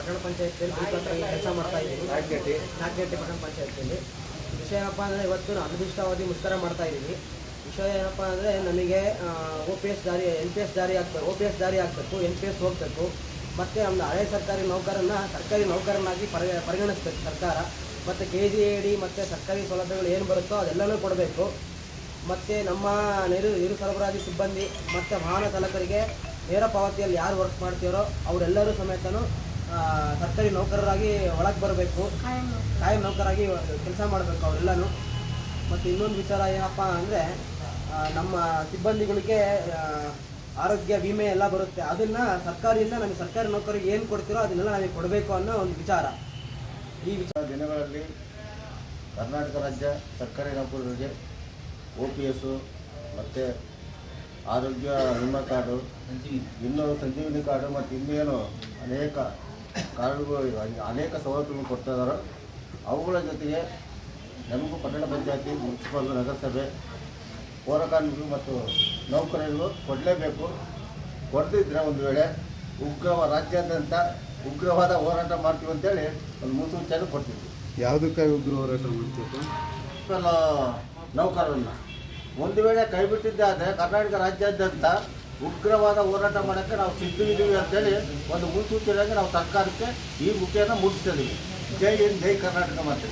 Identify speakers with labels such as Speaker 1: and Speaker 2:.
Speaker 1: ಪಟ್ಟಣ ಪಂಚಾಯತಿಯಲ್ಲಿ ಕೆಲಸ ಮಾಡ್ತಾ ಇದ್ದೀವಿ. ನಾಗೇಟಿ ಪಟ್ಟಣ ಪಂಚಾಯತಿಯಲ್ಲಿ. ವಿಷಯ ಏನಪ್ಪ ಅಂದರೆ ಇವತ್ತು ಅನಿರ್ದಿಷ್ಟಾವಧಿ ಮುಷ್ಕರ ಮಾಡ್ತಾ ಇದ್ದೀವಿ. ವಿಷಯ ಏನಪ್ಪ ಅಂದರೆ ನಮಗೆ OPS ಜಾರಿ ಆಗಬೇಕು, NPS ಹೋಗಬೇಕು, ಮತ್ತು ನಮ್ಮ ಹಳೆ ಸರ್ಕಾರಿ ನೌಕರನಾಗಿ ಪರಿಗಣಿಸ್ಬೇಕು ಸರ್ಕಾರ. ಮತ್ತು KGAD ಮತ್ತು ಸರ್ಕಾರಿ ಸೌಲಭ್ಯಗಳು ಏನು ಬರುತ್ತೋ ಅದೆಲ್ಲನೂ ಕೊಡಬೇಕು. ಮತ್ತು ನಮ್ಮ ನೀರು ಸರಬರಾಜು ಸಿಬ್ಬಂದಿ ಮತ್ತು ವಾಹನ ಚಾಲಕರಿಗೆ ನೇರ ಪಾವತಿಯಲ್ಲಿ ಯಾರು ವರ್ಕ್ ಮಾಡ್ತೀರೋ ಅವರೆಲ್ಲರೂ ಸಮೇತನೂ ಸರ್ಕಾರಿ ನೌಕರರಾಗಿ ಒಳಗೆ ಬರಬೇಕು, ಕಾಯಂ ನೌಕರಾಗಿ ಕೆಲಸ ಮಾಡಬೇಕು ಅವರೆಲ್ಲನೂ. ಮತ್ತು ಇನ್ನೊಂದು ವಿಚಾರ ಏನಪ್ಪ ಅಂದರೆ ನಮ್ಮ ಸಿಬ್ಬಂದಿಗಳಿಗೆ ಆರೋಗ್ಯ ವಿಮೆ ಎಲ್ಲ ಬರುತ್ತೆ. ಅದನ್ನು ಸರ್ಕಾರದಿಂದ ನಮಗೆ ಸರ್ಕಾರಿ ನೌಕರಿಗೆ ಏನು ಕೊಡ್ತೀರೋ ಅದನ್ನೆಲ್ಲ ನಮಗೆ ಕೊಡಬೇಕು ಅನ್ನೋ ಒಂದು ವಿಚಾರ. ಈ
Speaker 2: ದಿನಗಳಲ್ಲಿ ಕರ್ನಾಟಕ ರಾಜ್ಯ ಸರ್ಕಾರಿ ನೌಕರರಿಗೆ OPS ಮತ್ತು ಆರೋಗ್ಯ ವಿಮಾ ಕಾರ್ಡು, ಇನ್ನೂ ಸಂಜೀವಿನಿ ಕಾರ್ಡು ಮತ್ತು ಇನ್ನೇನು ಅನೇಕ ಕಾರ್ಡುಗಳು, ಅನೇಕ ಸವಲತ್ತುಗಳನ್ನು ಕೊಡ್ತಾ ಇದ್ದಾರೆ. ಅವುಗಳ ಜೊತೆಗೆ ನಮಗೂ ಪಟ್ಟಣ ಪಂಚಾಯತಿ, ಮುನ್ಸಿಪಲ್, ನಗರಸಭೆ, ಪೌರ ಕಾರ್ಮಿಕರು ಮತ್ತು ನೌಕರರಿಗೂ ಕೊಡಲೇಬೇಕು. ಕೊಡದಿದ್ದರೆ ಒಂದು ವೇಳೆ ರಾಜ್ಯಾದ್ಯಂತ ಉಗ್ರವಾದ ಹೋರಾಟ ಮಾಡ್ತೀವಿ ಅಂತೇಳಿ ಒಂದು ಮುನ್ಸೂಚನೆ ಕೊಡ್ತೀವಿ.
Speaker 3: ಯಾವುದಕ್ಕಾಗಿ ಉಗ್ರ ಹೋರಾಟ ಮಾಡ್ತೀವಿ?
Speaker 2: ನೌಕರರನ್ನ ಒಂದು ವೇಳೆ ಕೈ ಬಿಟ್ಟಿದ್ದಾದರೆ ಕರ್ನಾಟಕ ರಾಜ್ಯಾದ್ಯಂತ ಉಗ್ರವಾದ ಹೋರಾಟ ಮಾಡೋಕ್ಕೆ ನಾವು ಸಿದ್ಧವಿದ್ದೀವಿ ಅಂತೇಳಿ ಒಂದು ಮುನ್ಸೂಚನೆಯಾಗಿ ನಾವು ಸರ್ಕಾರಕ್ಕೆ ಈ ಮುಖೇನ ಮುಟ್ಟಿಸ್ತಿದ್ದೀವಿ. ಜೈ ಹಿಂದ್, ಜೈ ಕರ್ನಾಟಕ ಮಾತೆ.